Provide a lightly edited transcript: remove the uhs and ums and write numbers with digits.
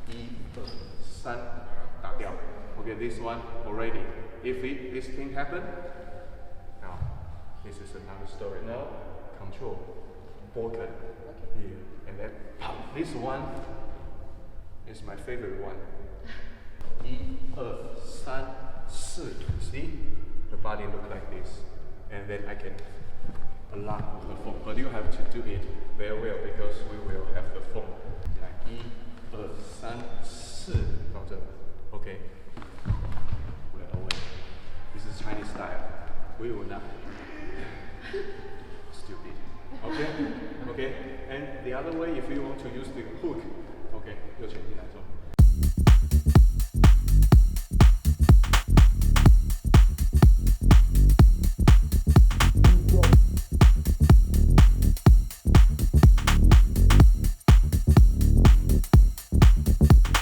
1、2、3，打掉。Okay, this one already. If this thing happen, now this is another story. Now control, broken here, and then this one is my favorite one. 1、2、3、4. See, the body look like this, and then I can block the foam. But you have to do it very well because we will have the foam. 来，1、2、3、4，到这 ，OK. We're away. This is Chinese style. We will not. Stupid. Okay. Okay. And the other way, if you want to use the hook, okay, 右拳进来。